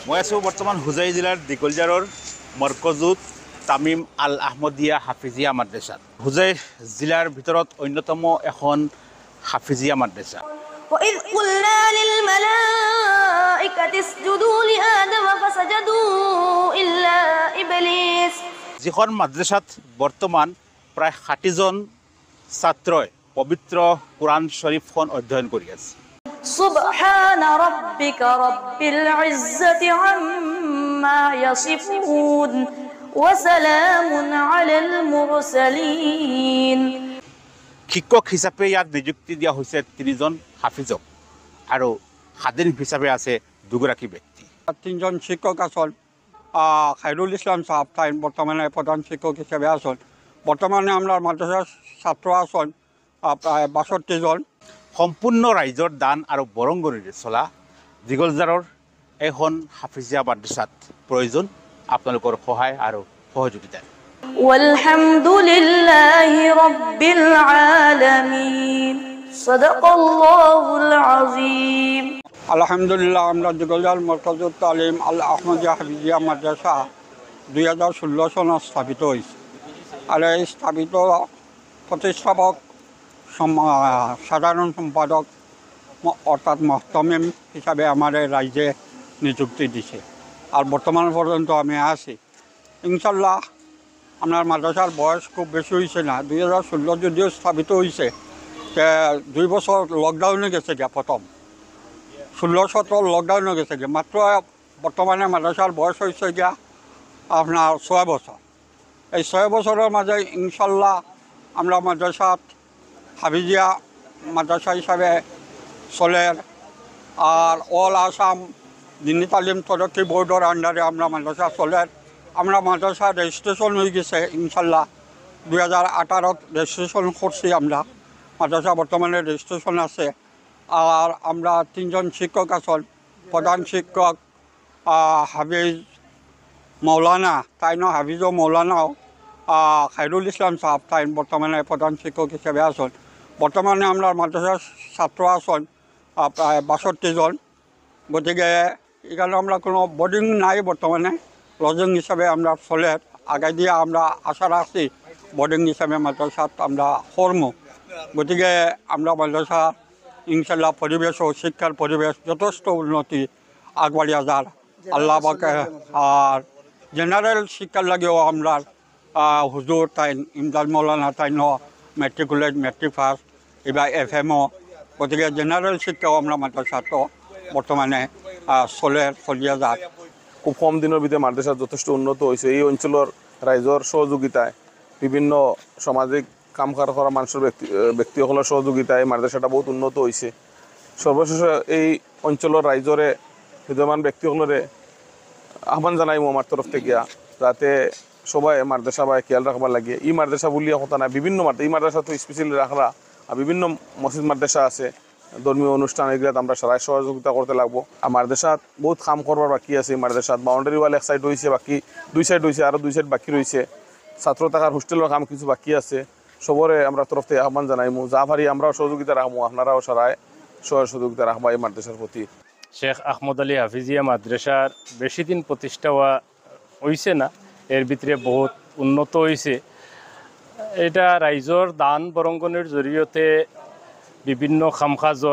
মই আছোঁ বৰ্তমান হোজাই জিলাৰ দিকলজাৰৰ মৰকজুত তামিম আল আহমদিয়া হাফিজিয়া মাদ্ৰাছাত। হোজাই জিলাৰ ভিতৰত অন্যতম এখন হাফিজিয়া মাদ্ৰাছা। وإذ قلنا للملائكة اسجدوا لآدم فسجدوا إلا إبليس। যিখন মাদ্ৰাছাত বৰ্তমান প্ৰায় 60জন ছাত্ৰই পবিত্ৰ কোৰাণ শ্বৰীফখন অধ্যয়ন কৰি আছে। سبحان ربك رب العزة عما يصفون وسلام على المرسلين। শিক্ষক হিচাপে ইয়াত নিযুক্তি দিয়া হৈছে 3জন হাফিজক আৰু খাদিম হিচাপে আছে 2গৰাকী ব্যক্তি। 3জন শিক্ষক আছেন। খাইরুল ইসলাম সাহেব তাই বর্তমানে প্রধান শিক্ষক হিসেবে আছেন। বর্তমানে আমরা মাদ্রাসার ছাত্র আছেন প্রায় 62 জন। সম্পূৰ্ণ ৰাইজৰ দান আৰু বৰংগনিৰে চলা দিকলজাৰৰ এখন হাফিজিয়া মাদ্ৰাছাত প্ৰয়োজন আপোনালোকৰ সহায় আৰু সহযোগিতা। والحمد لله رب العالمين صدق الله العظيم। আলহামদুলিল্লাহ আমরা দিকলজার মরকজুত তালিম আল আহমদিয়া হাফিজিয়া মাদ্রাসা 2016 সনত স্থাপিত হয়েছে। আর এই স্থাপিত প্রতিষ্ঠাপক সাধারণ সম্পাদক অর্থাৎ মহতমিম হিসাবে আমার রাজ্যে নিযুক্তি দিছে। আর বর্তমান পর্যন্ত আমি আছি। ইনশাল্লাহ আপনার মাদ্রাসার বয়স খুব বেশি হয়েছে না। 2016 যদিও স্থাপিত হয়েছে, 2 বছর লকডাউনে গেছে গিয়া প্রথম 16-17 লকডাউনে গেছে গিয়া। মাত্র বর্তমানে মাদ্রাসার বয়স হয়েছে গিয়া আপনার 6 বছর। এই 6 বছরের মাঝে ইনশাল্লাহ আমরা মাদ্রাসাত হাফিজিয়া মাদ্রাসা হিসাবে চলের। আর অল আসাম দিনী তালিম তরক্কি বোর্ডের আন্ডারে আমরা মাদ্রাসা চলের। আমরা মাদ্রাসা রেজিস্ট্রেশন হয়ে গেছে ইনশাল্লাহ 2018 রেজিস্ট্রেশন করছি। আমরা মাদ্রাসা বর্তমানে রেজিস্ট্রেশন আছে। আর আমরা 3জন শিক্ষক আছেন। প্রধান শিক্ষক হাফিজ মৌলানা তাই না, হাফিজ ও মৌলানাও খাইরুল ইসলাম সাহেব তাই বর্তমানে প্রধান শিক্ষক হিসেবে আছেন। বর্তমানে আমরা মাদ্রাসার ছাত্র আছেন প্রায় 62 জন। গতিকে এখানে আমরা কোনো বোর্ডিং নাই, বর্তমানে লজিং হিসাবে আমরা চলে আগে দিয়ে আমরা আশা রাখছি বোর্ডিং হিসাবে মাদ্রাসাত আমরা কর্ম। গতিকে আমরা মাদ্রাসা ইনশাল্লাহ পরিবেশ ও শিক্ষার পরিবেশ যথেষ্ট উন্নতি আগবাড়িয়া যার আল্লাহ পাকে। আর জেনারেল শিক্ষার লাগেও আমরা হুজুর তাই ইমদাদ মৌলানা তাই মেট্রিকুলেট মেট্রিক ফার্স্ট এবার FMO। গতিকে জেনারেল শিক্ষাও আমরা মাদ্রাসাত বর্তমানে চলিয়া যার। খুব কম দিনের ভিতরে মাদ্রাসা যথেষ্ট উন্নত হয়েছে। এই অঞ্চলের রাইজর সহযোগিতায় বিভিন্ন সামাজিক কাম কাজ করা মানুষের ব্যক্তিসকলের সহযোগিতায় মাদ্রাসাটা বহুত উন্নত হয়েছে। সর্বশেষে এই অঞ্চলের রাইজরে বিদ্যমান ব্যক্তিসকলরে আহ্বান জানাই আমার তরফ থেকে যাতে সবাই মাদ্রাসা বা খেয়াল রাখবার লাগে। এই মাদ্রাসা বলিয়া কথা না, বিভিন্ন এই মাদ্রাসা তো স্পেশালি রাখরা আর বিভিন্ন মসজিদ মাদ্রাসা আছে, ধর্মীয় অনুষ্ঠান এগুলো আমরা সবাই সহযোগিতা করতে লাগবো। আর মাদ্রাসাত বহুত কাম করবার বাকি আছে। মাদ্রাসাত বাউন্ডারি ওয়াল এক সাইড হয়েছে, বাকি 2 সাইড হয়েছে, আরও 2 সাইড বাকি রয়েছে। ছাত্র থাকার হোস্টেলের কাম কিছু বাকি আছে। সবরে আমরা তরফ থেকে আহ্বান জানাইমু, যা পারি আমরাও সহযোগিতা রাখবো, আপনারাও সরাই সহযোগিতা রাখবো এই মাদ্রাসার প্রতি। শেখ আহমদ আলী হাফিজিয়া মাদ্রাসার বেশি দিন প্রতিষ্ঠা হয়েছে না, এর ভিতরে বহুত উন্নত হয়েছে। এটা রাইজর দান বরঙ্গনের জরিয়তে বিভিন্ন খামকাজর